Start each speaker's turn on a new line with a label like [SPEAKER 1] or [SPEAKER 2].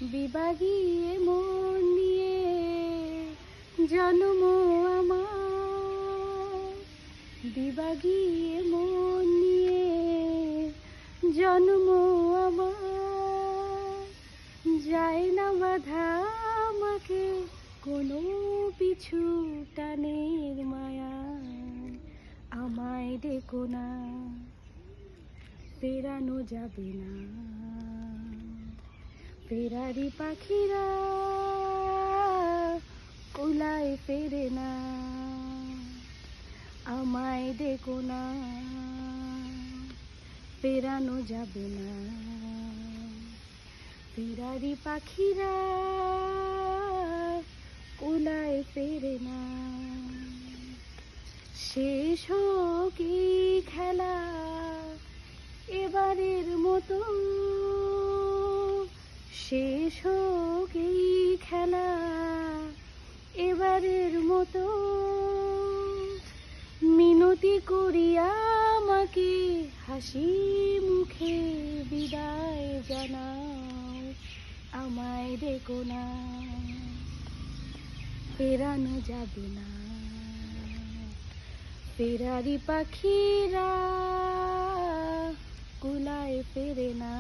[SPEAKER 1] বিভাগীয় মন নিয়ে জন্ম আমার, বিভাগীয় মন নিয়ে জন্ম আমার। যায় না বাধা আমাকে কোনো পিছু টানের মায়া, আমায় ডেকো না, ফেরানো যাবে না। ফেরারি পাখিরা কুলায় ফেরে না, আমায় ডেকো না, ফেরানো যাবে না। ফেরারি পাখিরা কুলায় ফেরে না। শেষ হোক এই খেলা এবারের মতো, শেষ হোক এই খেলা এবারের মতো। মিনতি করি আমাকে হাসি মুখে বিদায় জানাও, আমায় ডেকো না, ফেরানো যাবে না। ফেরারি পাখিরা কুলায় ফেরে না।